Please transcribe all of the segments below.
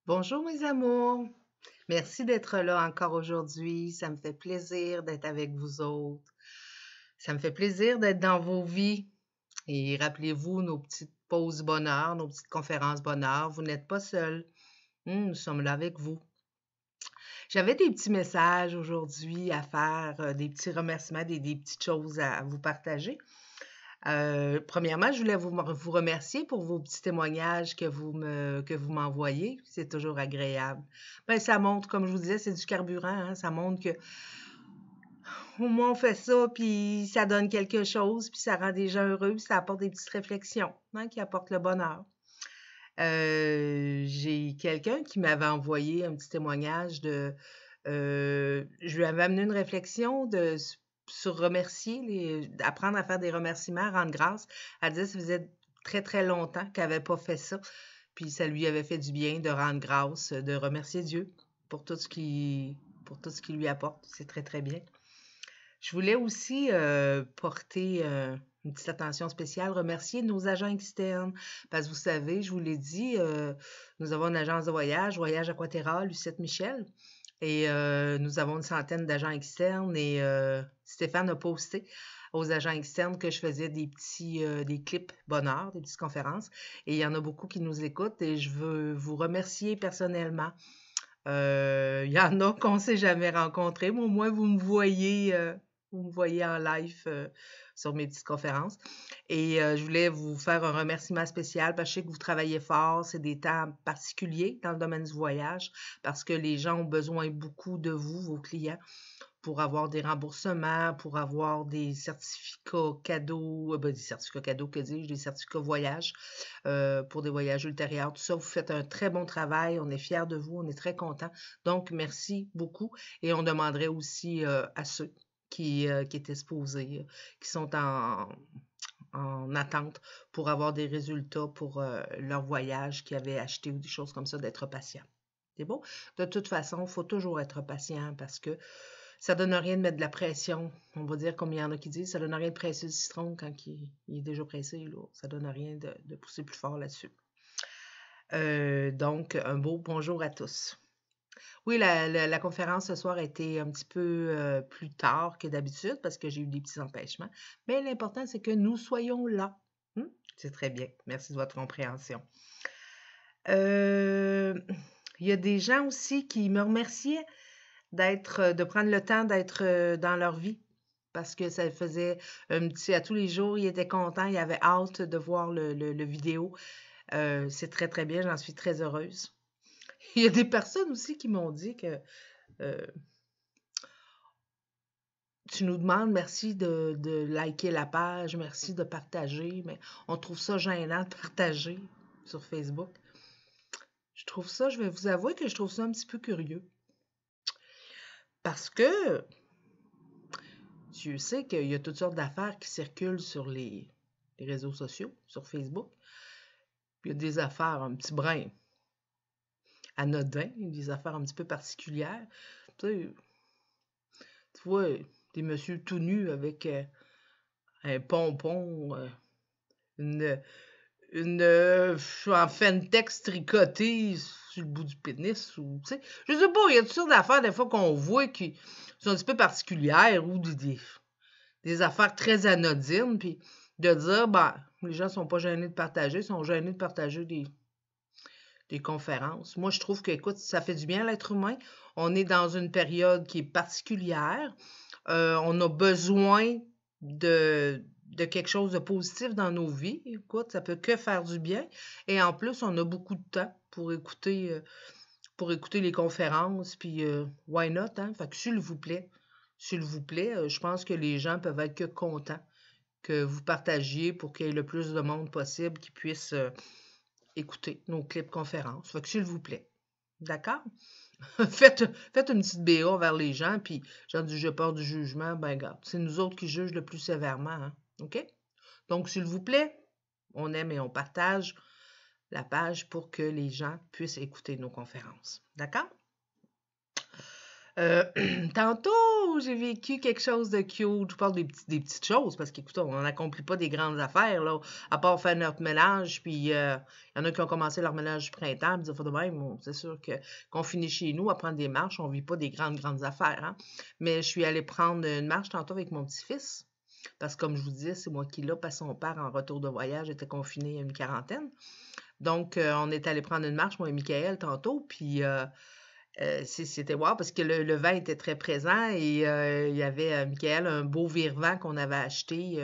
Bonjour mes amours, merci d'être là encore aujourd'hui. Ça me fait plaisir d'être avec vous autres. Ça me fait plaisir d'être dans vos vies. Et rappelez-vous nos petites pauses bonheur, nos petites conférences bonheur. Vous n'êtes pas seuls. Nous sommes là avec vous. J'avais des petits messages aujourd'hui à faire, des petits remerciements, des petites choses à vous partager. Premièrement, je voulais vous remercier pour vos petits témoignages que vous m'envoyez. C'est toujours agréable. Ben, ça montre, comme je vous disais, c'est du carburant, hein, ça montre que au moins on fait ça, puis ça donne quelque chose, puis ça rend des gens heureux, puis ça apporte des petites réflexions, hein, qui apportent le bonheur. J'ai quelqu'un qui m'avait envoyé un petit témoignage je lui avais amené une réflexion sur remercier, apprendre à faire des remerciements, rendre grâce. Elle disait que ça faisait très, très longtemps qu'elle n'avait pas fait ça. Puis ça lui avait fait du bien de rendre grâce, de remercier Dieu pour pour tout ce qu'il lui apporte. C'est très, très bien. Je voulais aussi porter une petite attention spéciale, remercier nos agents externes. Parce que vous savez, je vous l'ai dit, nous avons une agence de voyage, Voyage Aquaterra, Lucette Michel. Et nous avons une centaine d'agents externes et Stéphane a posté aux agents externes que je faisais des clips bonheur, des petites conférences. Et il y en a beaucoup qui nous écoutent et je veux vous remercier personnellement. Il y en a qu'on ne s'est jamais rencontrés, mais au moins vous me voyez en live sur mes petites conférences. Et je voulais vous faire un remerciement spécial parce que je sais que vous travaillez fort, c'est des temps particuliers dans le domaine du voyage parce que les gens ont besoin beaucoup de vous, vos clients, pour avoir des remboursements, pour avoir des certificats cadeaux, des certificats cadeaux, que dis-je, des certificats voyage pour des voyages ultérieurs. Tout ça, vous faites un très bon travail. On est fiers de vous, on est très contents. Donc, merci beaucoup. Et on demanderait aussi à ceux qui étaient supposés, qui sont en attente pour avoir des résultats pour leur voyage, qui avaient acheté ou des choses comme ça, d'être patient. C'est beau? De toute façon, il faut toujours être patient parce que ça donne rien de mettre de la pression. On va dire, comme il y en a qui disent, ça donne rien de presser le citron quand il est déjà pressé. Là. Ça donne rien de pousser plus fort là-dessus. Donc, un beau bonjour à tous. Oui, la conférence ce soir a été un petit peu plus tard que d'habitude parce que j'ai eu des petits empêchements. Mais l'important, c'est que nous soyons là. C'est très bien. Merci de votre compréhension. Il y a des gens aussi qui me remerciaient de prendre le temps d'être dans leur vie parce que ça faisait un petit, à tous les jours, ils étaient contents, ils avaient hâte de voir le vidéo. C'est très, très bien, j'en suis très heureuse. Il y a des personnes aussi qui m'ont dit que euh, tu nous demandes merci de liker la page, merci de partager, mais on trouve ça gênant de partager sur Facebook. Je vais vous avouer que je trouve ça un petit peu curieux. Parce que Dieu sait qu'il y a toutes sortes d'affaires qui circulent sur les réseaux sociaux, sur Facebook. Puis il y a des affaires un petit brin anodins, des affaires un petit peu particulières. Tu vois, des messieurs tout nus avec un pompon, une, en Fentex tricoté sur le bout du pénis. Ou, tu sais, je sais pas, il y a toutes sortes d'affaires des fois qu'on voit qui sont un petit peu particulières ou des affaires très anodines, puis de dire, ben, les gens sont pas gênés de partager, ils sont gênés de partager des conférences. Moi, je trouve que, écoute, ça fait du bien à l'être humain. On est dans une période qui est particulière. On a besoin de quelque chose de positif dans nos vies. Écoute, ça peut que faire du bien. Et en plus, on a beaucoup de temps pour écouter les conférences, puis why not, hein? Fait que s'il vous plaît, je pense que les gens peuvent être que contents que vous partagiez pour qu'il y ait le plus de monde possible qui puisse écouter nos clips conférences. Fait que s'il vous plaît, d'accord? faites une petite BA vers les gens, puis genre du j'ai peur du jugement, ben regarde, c'est nous autres qui jugent le plus sévèrement, hein? OK? Donc, s'il vous plaît, on aime et on partage la page pour que les gens puissent écouter nos conférences. D'accord? Euh, tantôt, j'ai vécu quelque chose de cute. Je parle des petites choses parce qu'écoute, on n'accomplit pas des grandes affaires, là, à part faire notre ménage. Puis, il y en a qui ont commencé leur ménage du printemps. Puis, de même, c'est sûr que qu'on finit chez nous à prendre des marches, on ne vit pas des grandes affaires. Hein? Mais je suis allée prendre une marche tantôt avec mon petit-fils. Parce que, comme je vous disais, c'est moi qui l'ai, parce que son père, en retour de voyage, était confiné à une quarantaine. Donc, on est allé prendre une marche, moi et Michael, tantôt. Puis, c'était wow parce que le vent était très présent et il y avait, Michael, un beau vire-vent qu'on avait acheté,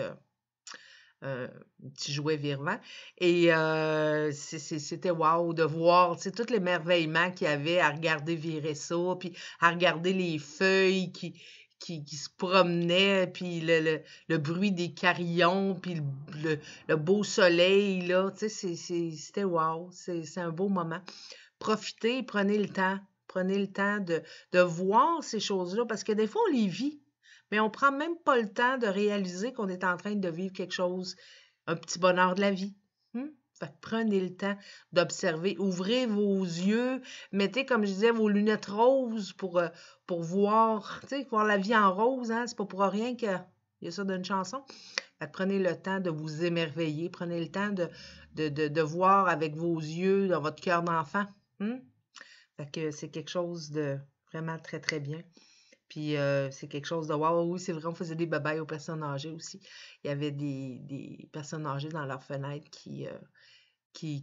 un petit jouet vire-vent. Et c'était wow de voir, tu sais, tout l'émerveillement qu'il y avait à regarder virer ça, puis à regarder les feuilles qui se promenaient, puis le bruit des carillons, puis le beau soleil, là, tu sais, c'était wow, c'est un beau moment. Profitez, prenez le temps de voir ces choses-là, parce que des fois, on les vit, mais on prend même pas le temps de réaliser qu'on est en train de vivre quelque chose, un petit bonheur de la vie. Fait que prenez le temps d'observer, ouvrez vos yeux, mettez, comme je disais, vos lunettes roses pour voir, tu sais, voir la vie en rose, hein, c'est pas pour rien qu'il y a ça d'une chanson. Fait que prenez le temps de vous émerveiller, prenez le temps de voir avec vos yeux, dans votre cœur d'enfant. Fait que c'est quelque chose de vraiment très, très bien. Puis c'est quelque chose de wow. Oui, c'est vrai, on faisait des babayes aux personnes âgées aussi. Il y avait des personnes âgées dans leur fenêtre qui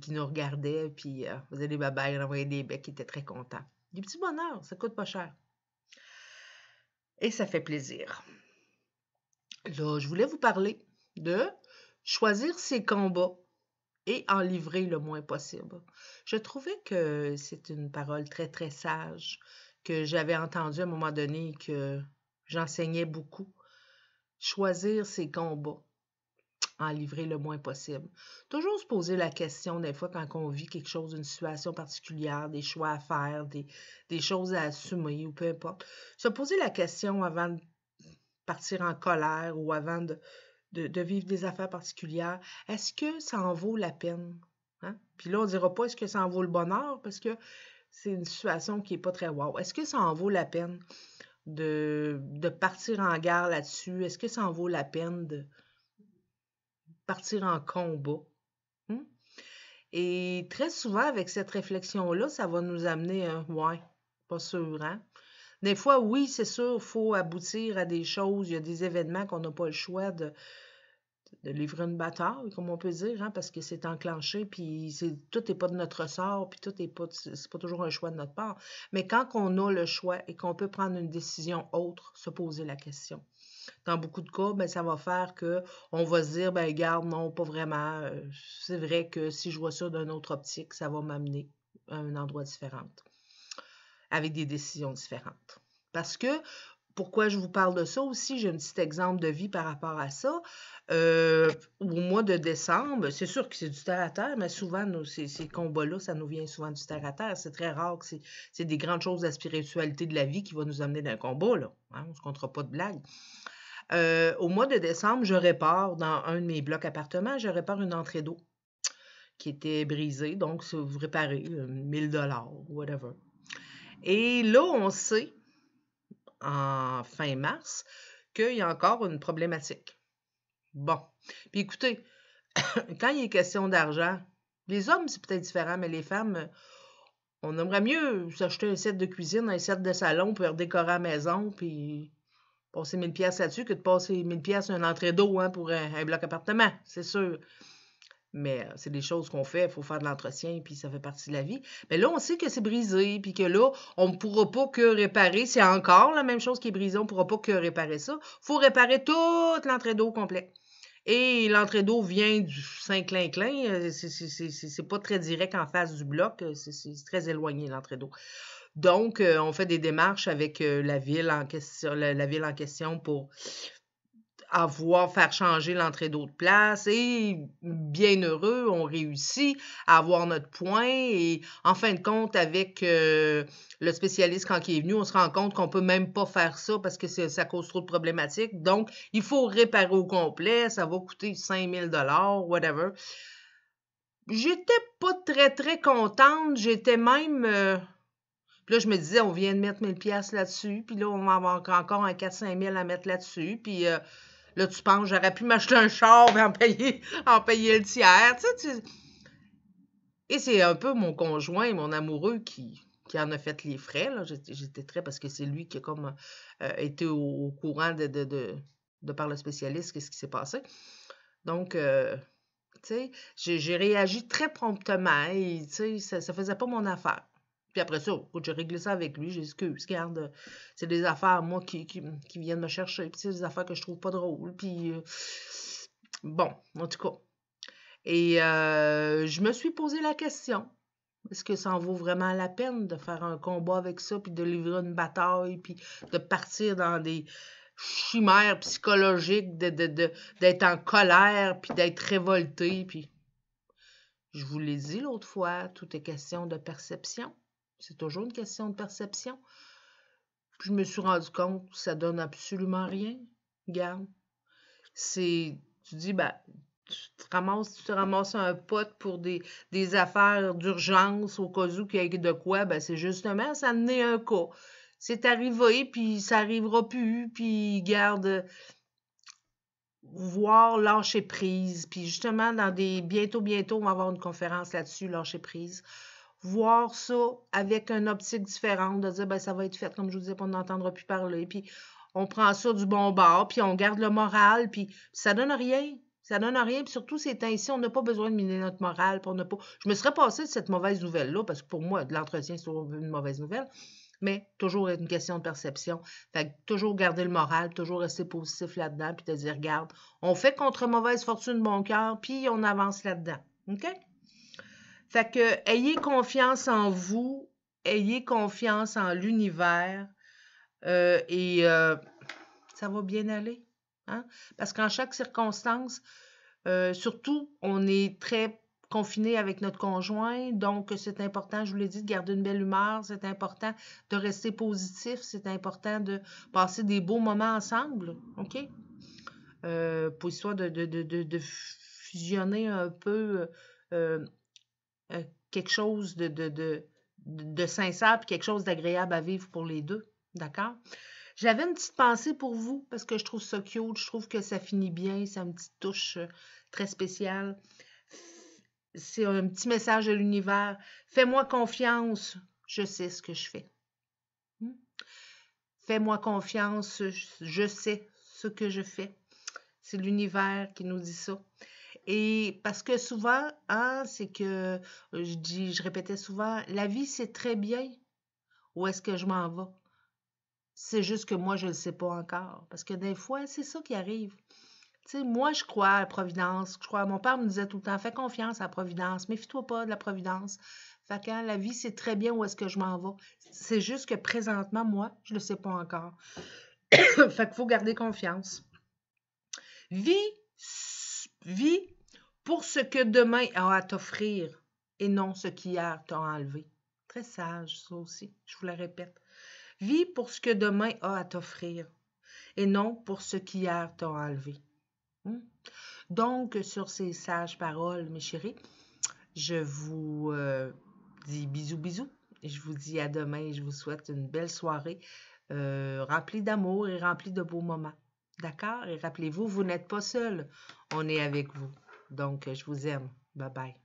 nous regardaient, puis faisaient des babayes, on envoyait des becs, qui étaient très contents. Du petit bonheur, ça coûte pas cher. Et ça fait plaisir. Là, je voulais vous parler de choisir ses combats et en livrer le moins possible. Je trouvais que c'est une parole très, très sage que j'avais entendue à un moment donné et que j'enseignais beaucoup. Choisir ses combats, en livrer le moins possible. Toujours se poser la question, des fois, quand on vit quelque chose, une situation particulière, des choix à faire, des choses à assumer ou peu importe. Se poser la question avant de partir en colère ou avant de vivre des affaires particulières. Est-ce que ça en vaut la peine? Hein? Puis là, on ne dira pas est-ce que ça en vaut le bonheur parce que c'est une situation qui n'est pas très wow. Est-ce que ça en vaut la peine de partir en guerre là-dessus? Est-ce que ça en vaut la peine de partir en combat? Et très souvent, avec cette réflexion-là, ça va nous amener un ouais, pas sûr, hein? Des fois, oui, c'est sûr, il faut aboutir à des choses. Il y a des événements qu'on n'a pas le choix de livrer une bataille, comme on peut dire, hein, parce que c'est enclenché, puis tout n'est pas de notre sort, puis tout n'est pas, c'est pas toujours un choix de notre part. Mais quand on a le choix et qu'on peut prendre une décision autre, se poser la question. Dans beaucoup de cas, ben, ça va faire qu'on va se dire, ben, regarde, non, pas vraiment. C'est vrai que si je vois ça d'une autre optique, ça va m'amener à un endroit différent, avec des décisions différentes. Parce que, pourquoi je vous parle de ça aussi, j'ai un petit exemple de vie par rapport à ça. Au mois de décembre, c'est sûr que c'est du terre à terre, mais souvent, ces combats-là, ça nous vient souvent du terre à terre. C'est très rare que c'est des grandes choses de la spiritualité de la vie qui va nous amener d'un combat, là. Hein, on ne se comptera pas de blague. Au mois de décembre, je répare dans un de mes blocs appartements, je répare une entrée d'eau qui était brisée. Donc, si vous réparez 1000 $, whatever. Et là, on sait, en fin mars, qu'il y a encore une problématique. Bon. Puis écoutez, quand il est question d'argent, les hommes, c'est peut-être différent, mais les femmes, on aimerait mieux s'acheter un set de cuisine, un set de salon, pour redécorer la maison, puis passer 1000 pièces là-dessus que de passer 1000 pièces une entrée d'eau hein, pour un bloc appartement, c'est sûr. Mais c'est des choses qu'on fait, il faut faire de l'entretien, puis ça fait partie de la vie. Mais là, on sait que c'est brisé, puis que là, on ne pourra pas que réparer. C'est encore la même chose qui est brisée, on ne pourra pas que réparer ça. Il faut réparer toute l'entrée d'eau complète. Et l'entrée d'eau vient du Saint-Clinclin. C'est pas très direct en face du bloc. C'est très éloigné, l'entrée d'eau. Donc, on fait des démarches avec la ville en question pour faire changer l'entrée d'eau de place et bien heureux, on réussit à avoir notre point et en fin de compte, avec le spécialiste quand il est venu, on se rend compte qu'on peut même pas faire ça parce que ça cause trop de problématiques. Donc, il faut réparer au complet, ça va coûter 5000 $, whatever. J'étais pas très, très contente, j'étais même... Puis là, je me disais, on vient de mettre 1000 pièces là-dessus, puis là, on va avoir encore un 4-5 000 à mettre là-dessus, puis là, tu penses, j'aurais pu m'acheter un char et en payer le tiers, tu sais. Et c'est un peu mon conjoint, mon amoureux qui en a fait les frais, là. J'étais très, parce que c'est lui qui a comme été au courant de par le spécialiste, qu'est-ce qui s'est passé. Donc, tu sais, j'ai réagi très promptement et, tu sais, ça faisait pas mon affaire. Puis après ça, j'ai réglé ça avec lui. J'ai dit, excuse, regarde, c'est des affaires, moi, qui viennent me chercher. Puis c'est des affaires que je trouve pas drôles. Puis, bon, en tout cas. Et je me suis posé la question. Est-ce que ça en vaut vraiment la peine de faire un combat avec ça, puis de livrer une bataille, puis de partir dans des chimères psychologiques, d'être en colère, puis d'être révolté, puis... Je vous l'ai dit l'autre fois, tout est question de perception. C'est toujours une question de perception. Puis je me suis rendu compte que ça donne absolument rien. Regarde, tu dis, ben, tu te ramasses un pote pour des affaires d'urgence au cas où qu'il y ait de quoi, ben c'est justement, ça en est un cas. C'est arrivé, puis ça arrivera plus, puis garde, voir lâcher prise, puis justement, bientôt, on va avoir une conférence là-dessus, lâcher prise. Voir ça avec une optique différente, de dire, ben ça va être fait, comme je vous disais, on n'entendra plus parler, puis on prend ça du bon bord, puis on garde le moral, puis ça donne rien. Ça donne rien, puis surtout ces temps-ci, on n'a pas besoin de miner notre morale, puis on n'a pas... Je me serais passée de cette mauvaise nouvelle-là, parce que pour moi, de l'entretien, c'est toujours une mauvaise nouvelle, mais toujours une question de perception. Fait que toujours garder le moral, toujours rester positif là-dedans, puis te dire, regarde, on fait contre mauvaise fortune bon cœur, puis on avance là-dedans. OK? Fait que, ayez confiance en vous, ayez confiance en l'univers, et ça va bien aller. Hein? Parce qu'en chaque circonstance, surtout, on est très confiné avec notre conjoint, donc c'est important, je vous l'ai dit, de garder une belle humeur, c'est important de rester positif, c'est important de passer des beaux moments ensemble, OK? Pour histoire de fusionner un peu quelque chose de sincère puis quelque chose d'agréable à vivre pour les deux, d'accord? J'avais une petite pensée pour vous parce que je trouve ça cute, je trouve que ça finit bien, c'est une petite touche très spéciale. C'est un petit message de l'univers. Fais-moi confiance, je sais ce que je fais. Fais-moi confiance, je sais ce que je fais. C'est l'univers qui nous dit ça. Et parce que souvent, hein, c'est que, je répétais souvent, la vie, c'est très bien. Où est-ce que je m'en vais? C'est juste que moi, je ne le sais pas encore. Parce que des fois, c'est ça qui arrive. Tu sais, moi, je crois à la Providence. Mon père me disait tout le temps, fais confiance à la Providence. Méfie-toi pas de la Providence. Fait que la vie, c'est très bien où est-ce que je m'en vais. C'est juste que présentement, moi, je ne le sais pas encore. Fait qu'il faut garder confiance. Vis pour ce que demain a à t'offrir et non ce qu'hier t'a enlevé. Très sage, ça aussi, je vous le répète. Vis pour ce que demain a à t'offrir et non pour ce qu'hier t'a enlevé. Donc, sur ces sages paroles, mes chéris, je vous dis bisous, bisous. Je vous dis à demain et je vous souhaite une belle soirée remplie d'amour et remplie de beaux moments. D'accord? Et rappelez-vous, vous n'êtes pas seul. On est avec vous. Donc, je vous aime. Bye bye.